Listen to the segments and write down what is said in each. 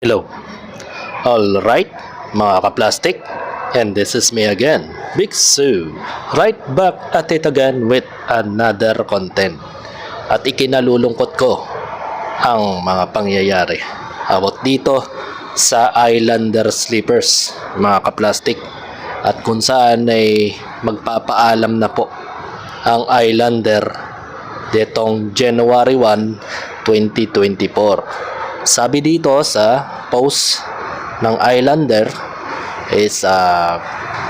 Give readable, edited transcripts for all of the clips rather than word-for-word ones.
Hello. Alright, mga kaplastic. And this is me again, Big Sue. Right back at it again with another content. At ikinalulungkot ko ang mga pangyayari about dito sa Islander Sleepers, mga kaplastic. At kung saan ay magpapaalam na po ang Islander detong January 1, 2024. Sabi dito sa post ng Islander is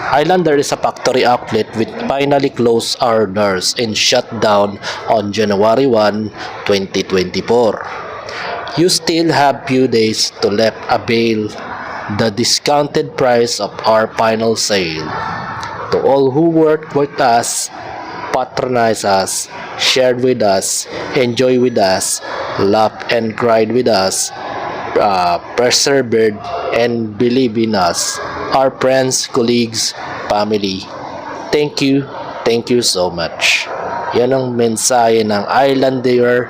Islander is a factory outlet which finally closed our doors and shut down on January 1, 2024. You still have few days to left avail the discounted price of our final sale. To all who worked with us, patronize us, shared with us, enjoy with us, laugh and cried with us, persevered and believe in us, our friends, colleagues, family. Thank you so much. Yan ang mensahe ng Islander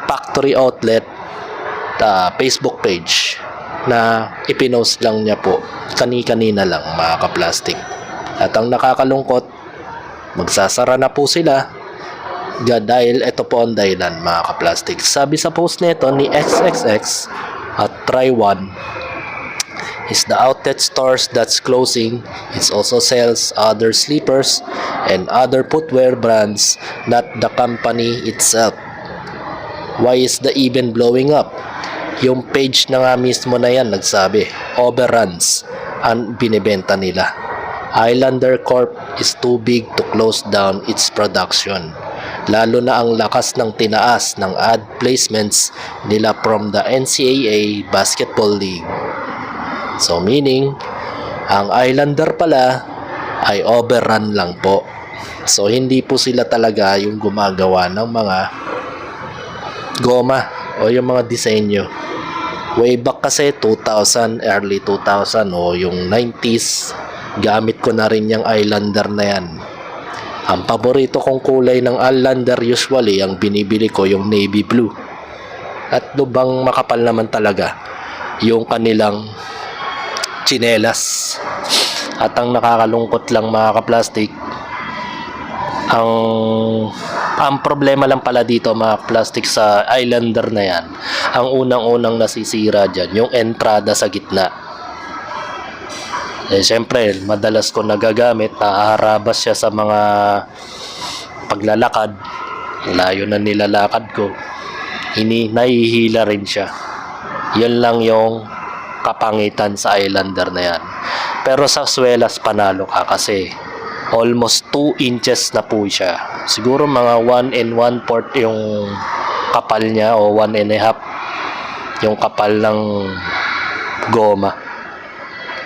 Factory Outlet Facebook page na ipinost lang niya po kani-kanina lang, mga kaplastic. At ang nakakalungkot, magsasara na po sila dahil ito po ang dahilan, mga kaplastic. Sabi sa post nito ni XXX at Try One is the outlet stores that's closing. It also sells other sleepers and other footwear brands, not the company itself. Why is the even blowing up? Yung page na nga mismo na yan nagsabi, overruns ang binibenta nila. Islander Corp is too big to close down its production. Lalo na ang lakas ng tinaas ng ad placements nila from the NCAA Basketball League. So meaning, ang Islander pala ay overrun lang po. So hindi po sila talaga yung gumagawa ng mga goma o yung mga disenyo. Way back kasi 2000, early 2000 o yung 90s, gamit ko na rin yung Islander na yan. Ang paborito kong kulay ng Islander usually, ang binibili ko yung navy blue. At lubang makapal naman talaga yung kanilang tsinelas. At ang nakakalungkot lang, mga kaplastik, ang problema lang pala dito, mga plastic, sa Islander na yan, ang unang-unang nasisira dyan, yung entrada sa gitna. Siyempre, madalas ko nagagamit, naaharabas siya sa mga paglalakad, layo na nilalakad ko, nahihila rin siya. Yun lang yung kapangitan sa Islander na yan. Pero sa swelas panalo ka kasi almost 2 inches na po siya. Siguro mga 1 1/4 yung kapal niya o 1 1/2 yung kapal ng goma.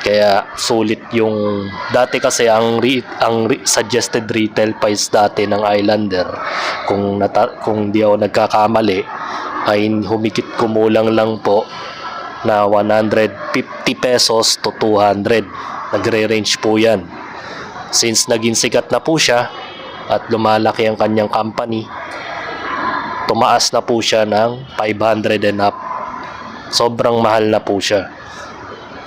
Kaya sulit yung dati kasi ang suggested retail price dati ng Islander, kung di ako nagkakamali, ay humigit kumulang lang po na 150 pesos to 200. Nagre-range po yan. Since naging sikat na po siya at lumalaki ang kanyang company, tumaas na po siya ng 500 and up. Sobrang mahal na po siya.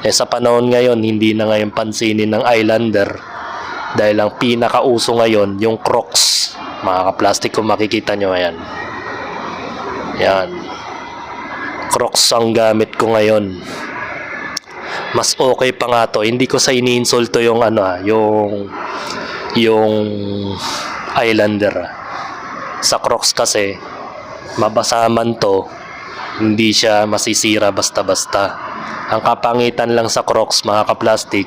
Sa panahon ngayon, hindi na ngayon pansinin ng Islander dahil ang pinakauso ngayon, yung Crocs. Mga kaplastic, kung makikita nyo, ayan. Yan. Crocs ang gamit ko ngayon. Mas okay pa nga to. Hindi ko sa iniinsulto yung yung Islander. Sa Crocs kasi mabasa man to, hindi siya masisira basta-basta. Ang kapangitan lang sa Crocs, mga kaplastic,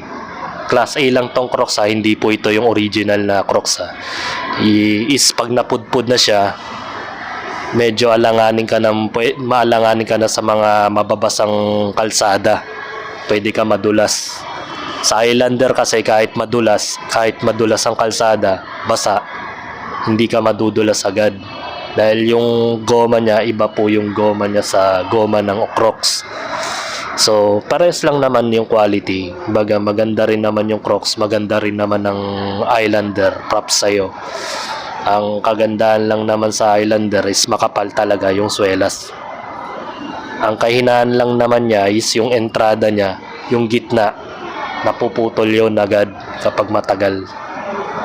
class A lang tong Crocs ha, hindi po ito yung original na Crocs ha. Is pag napudpud na siya, medyo maalanganin ka na sa mga mababasang kalsada. Pwede ka madulas. Sa Islander kasi kahit madulas ang kalsada, basa, hindi ka madudulas agad. Dahil yung goma niya, iba po yung goma niya sa goma ng Crocs. So, pares lang naman yung quality. Baga, maganda rin naman yung Crocs, maganda rin naman ng Islander. Props sa'yo. Ang kagandahan lang naman sa Islander is makapal talaga yung swelas. Ang kahinaan lang naman niya is yung entrada niya, yung gitna, napuputol yun agad kapag matagal.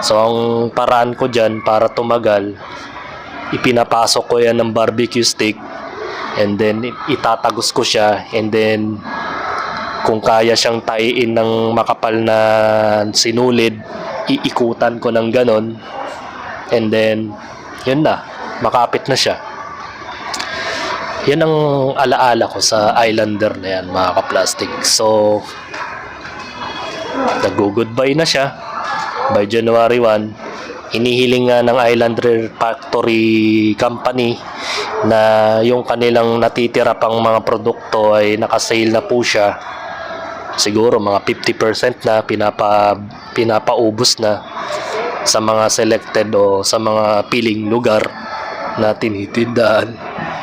So ang paraan ko dyan para tumagal, ipinapasok ko yan ng barbecue stick, and then itatagos ko siya, and then kung kaya siyang taiin ng makapal na sinulid, iikutan ko ng ganon, and then yun na, makapit na siya. Yan ang alaala ko sa Islander na yan, mga kaplastic. So nag-goodbye na siya by January 1. Inihiling nga ng Islander Factory Company na yung kanilang natitira pang mga produkto ay nakasale na po siya. Siguro mga 50% na pinapaubos na sa mga selected o sa mga piling lugar na tinitindahan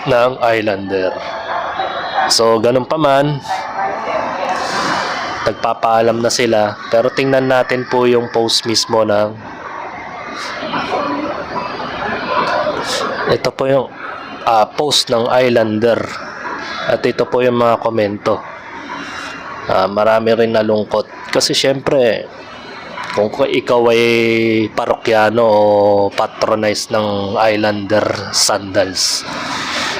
ng Islander. So ganun pa man, nagpapaalam na sila, pero tingnan natin po yung post mismo ng ito po yung post ng Islander, at ito po yung mga komento. Marami rin nalungkot kasi syempre kung ikaw ay parokyano o patronize ng Islander sandals,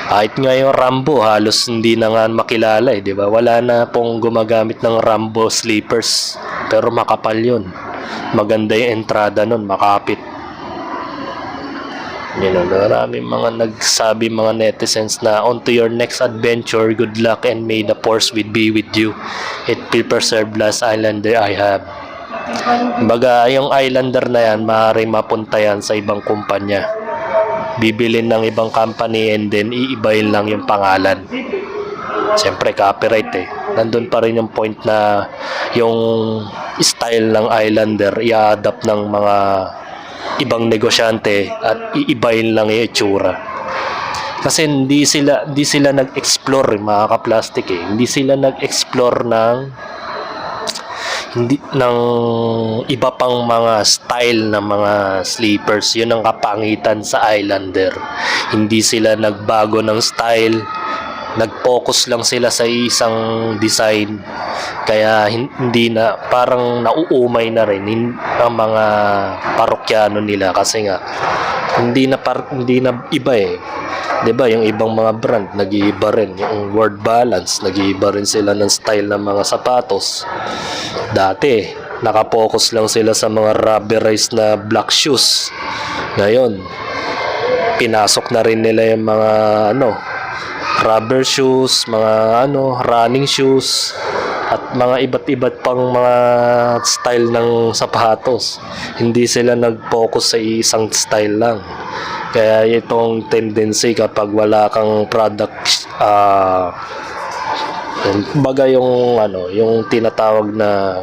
kahit nga yung Rambo halos hindi na nga makilala di ba? Wala na pong gumagamit ng Rambo slippers, pero makapal yun, maganda yung entrada nun, makapit. Maraming mga nagsabi, mga netizens, na on to your next adventure, good luck and may the force be with you. It will preserve last Islander I have. Baga yung Islander na yan, maaaring mapunta yan sa ibang kumpanya, bibilin ng ibang company, and then iibayin lang yung pangalan. Siyempre copyright nandun pa rin yung point na yung style ng Islander i-adapt ng mga ibang negosyante at iibayin lang yung itsura. Kasi hindi sila nag-explore, mga kaplastic Hindi sila nag-explore ng iba pang mga style ng mga sleepers. Yun ang kapangitan sa Islander. Hindi sila nagbago ng style, nag-focus lang sila sa isang design, kaya hindi na, parang nauumay na rin ang mga parokyano nila, kasi nga hindi na iba 'di ba? Yung ibang mga brand nag-iiba rin, yung Word Balance nag-iiba rin sila ng style ng mga sapatos. Dati nakapokus lang sila sa mga rubberized na black shoes, ngayon pinasok na rin nila yung mga rubber shoes, mga running shoes, at mga iba't pang mga style ng sapatos. Hindi sila nag-focus sa isang style lang. Kaya itong tendency, kapag wala kang product, baga yung tinatawag na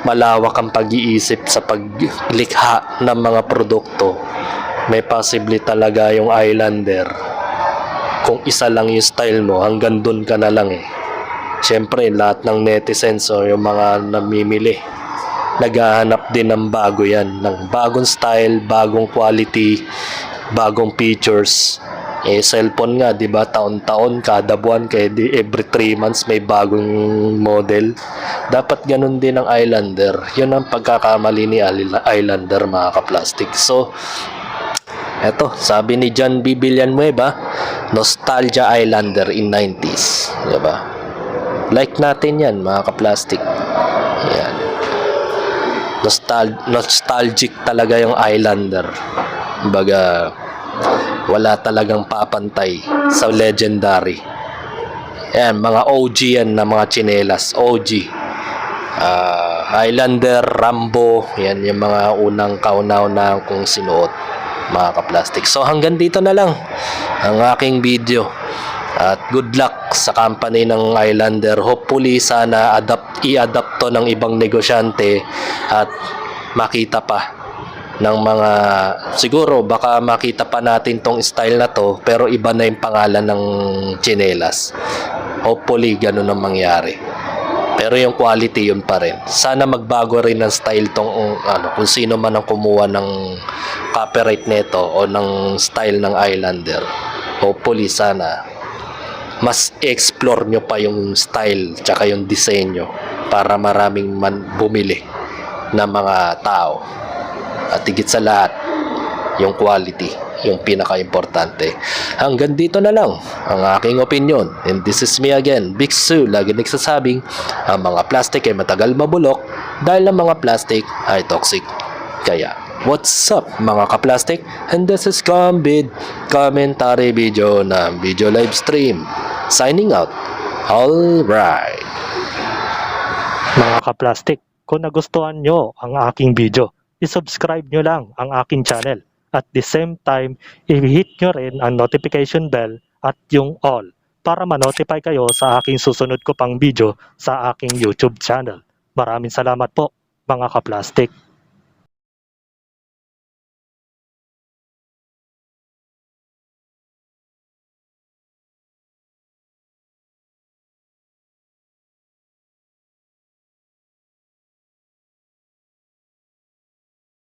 malawak ang pag-iisip sa paglikha ng mga produkto, may possibly talaga yung Islander. Kung isa lang yung style mo, hanggang dun ka na lang Siyempre, lahat ng netizens o yung mga namimili, naghahanap din ng bago yan, ng bagong style, bagong quality, bagong features. Cellphone nga, di ba? Taon-taon, kada buwan, every 3 months may bagong model. Dapat ganun din ang Islander. Yun ang pagkakamali ni Islander, mga kaplastic. So, eto, sabi ni John B. Villanueva, Nostalgia Islander in 90s. Diba? Like natin yan, mga kaplastic. Yan. Nostalgic talaga yung Islander. Baga, wala talagang papantay sa legendary. Yan, mga OG yan na mga tsinelas. OG. Islander, Rambo, yan yung mga unang kaunaw na kung sinuot, mga kaplastic. So hanggang dito na lang ang aking video, at good luck sa company ng Islander. Hopefully sana i-adapt to ng ibang negosyante at makita pa ng mga, siguro baka makita pa natin tong style na to, pero iba na yung pangalan ng tsinelas. Hopefully ganun ang mangyari, pero yung quality yun pa rin. Sana magbago rin ng style tong kung sino man ang kumuha ng copyright neto o ng style ng Islander. Hopefully sana mas explore nyo pa yung style tsaka yung disenyo para maraming bumili ng mga tao. At higit sa lahat, yung quality, yung pinaka-importante. Hanggang dito na lang ang aking opinion. And this is me again, Big Sue, lagi nagsasabing ang mga plastic ay matagal mabulok dahil ang mga plastic ay toxic. Kaya, what's up mga ka-plastic? And this is Combid commentary video ng video live stream. Signing out. Alright. Mga ka-plastic, kung nagustuhan nyo ang aking video, i-subscribe nyo lang ang aking channel. At the same time, i-hit nyo rin ang notification bell at yung all para ma-notify kayo sa aking susunod ko pang video sa aking YouTube channel. Maraming salamat po mga ka-plastic.